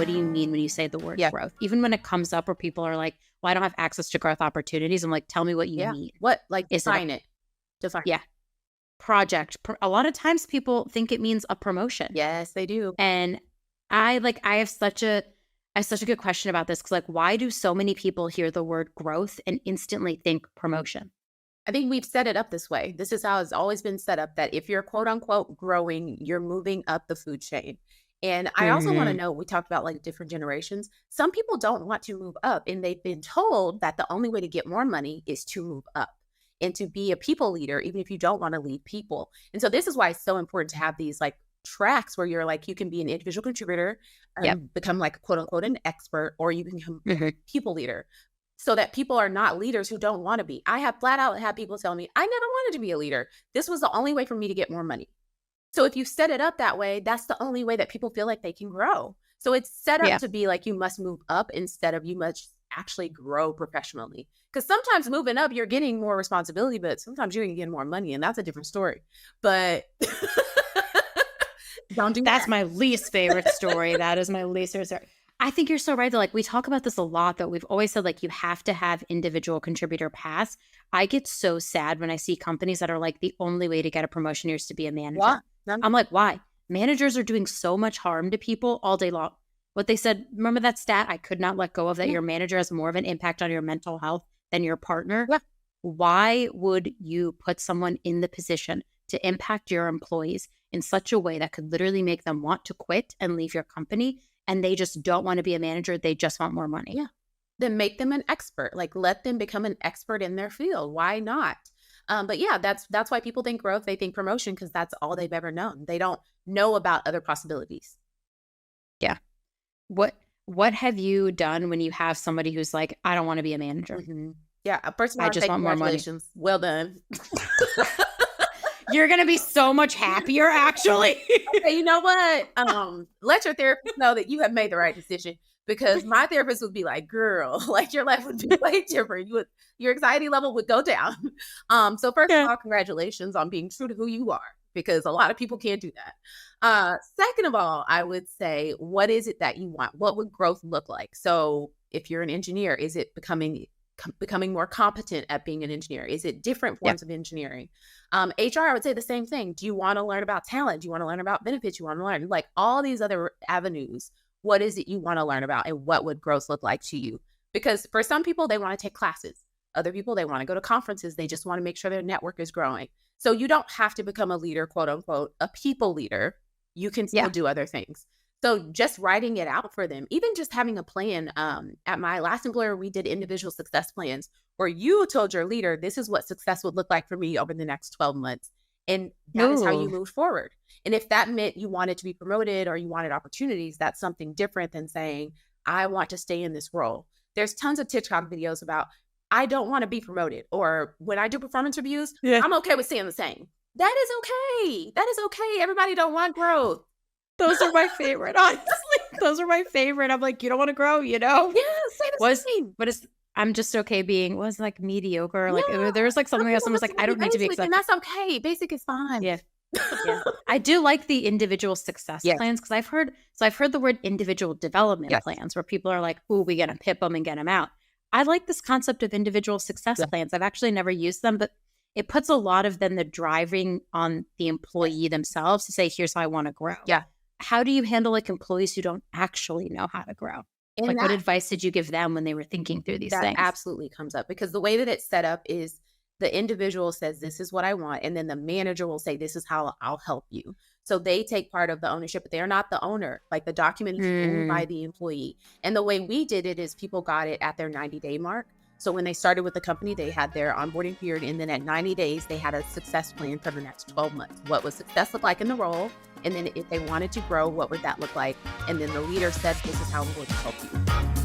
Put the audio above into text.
what do you mean when you say the word Yeah. growth? Even when it comes up where people are like, well, I don't have access to growth opportunities. I'm like, tell me what you mean. What, like, Is define it. Define. Yeah. Project. A lot of times people think it means a promotion. Yes, they do. And I have such a good question about this, because like, why do so many people hear the word growth and instantly think promotion? I think we've set it up this way. This is how it's always been set up, that if you're quote unquote growing, you're moving up the food chain. And I also want to know, we talked about like different generations. Some people don't want to move up, and they've been told that the only way to get more money is to move up and to be a people leader, even if you don't want to lead people. And so this is why it's so important to have these like tracks where you're like, you can be an individual contributor and become like quote unquote an expert, or you can become a people leader, so that people are not leaders who don't want to be. I have flat out had people tell me, I never wanted to be a leader. This was the only way for me to get more money. So if you set it up that way, that's the only way that people feel like they can grow. So it's set up to be like, you must move up instead of you must actually grow professionally. Because sometimes moving up, you're getting more responsibility, but sometimes you're getting more money, and that's a different story. But don't do That's that. my least favorite story. That is my least favorite story. I think you're so right. That like, we talk about this a lot, that we've always said like, you have to have individual contributor paths. I get so sad when I see companies that are like, the only way to get a promotion is to be a manager. What? I'm like, why? Managers are doing so much harm to people all day long. What they said, remember that stat I could not let go of, that your manager has more of an impact on your mental health than your partner? Yeah. Why would you put someone in the position to impact your employees in such a way that could literally make them want to quit and leave your company, and they just don't want to be a manager, they just want more money? Yeah. Then make them an expert. Like, let them become an expert in their field. Why not? But yeah, that's why people think growth, they think promotion, because that's all they've ever known. They don't know about other possibilities. Yeah. What have you done when you have somebody who's like, I don't want to be a manager? Yeah. First of all, I just want more money. congratulations. Well done. You're going to be so much happier, actually. Okay, you know what? Let your therapist know that you have made the right decision, because my therapist would be like, girl, like, your life would be way different. Your anxiety level would go down. So first of all, congratulations on being true to who you are, because a lot of people can't do that. Second of all, I would say, what is it that you want? What would growth look like? So if you're an engineer, is it becoming more competent at being an engineer? Is it different forms of engineering? HR, I would say the same thing. Do you want to learn about talent? Do you want to learn about benefits? You want to learn like all these other avenues. What is it you want to learn about, and what would growth look like to you? Because for some people, they want to take classes. Other people, they want to go to conferences. They just want to make sure their network is growing. So you don't have to become a leader, quote unquote, a people leader. You can still do other things. So just writing it out for them, even just having a plan. At my last employer, we did individual success plans where you told your leader, this is what success would look like for me over the next 12 months. And that is how you move forward. And if that meant you wanted to be promoted or you wanted opportunities, that's something different than saying, I want to stay in this role. There's tons of TikTok videos about, I don't want to be promoted, or when I do performance reviews, I'm okay with staying the same. That is okay. That is okay. Everybody don't want growth. Those are my favorite, honestly. Those are my favorite. I'm like, you don't want to grow, you know? Yeah, say the same. But I'm just okay being, like mediocre. Like there was like something else. Someone was like, I don't need to be accepted. And that's okay. Basic is fine. Yeah. I do like the individual success plans, because I've heard the word individual development plans, where people are like, ooh, we got to pip them and get them out. I like this concept of individual success plans. I've actually never used them, but it puts a lot of then the driving on the employee themselves to say, here's how I want to grow. Yeah. How do you handle like employees who don't actually know how to grow? And like, what advice did you give them when they were thinking through these things? That absolutely comes up, because the way that it's set up is the individual says, this is what I want. And then the manager will say, this is how I'll help you. So they take part of the ownership, but they're not the owner. Like, the document is owned by the employee. And the way we did it is people got it at their 90-day mark. So when they started with the company, they had their onboarding period. And then at 90 days, they had a success plan for the next 12 months. What would success look like in the role? And then if they wanted to grow, what would that look like? And then the leader said, this is how I'm going to help you.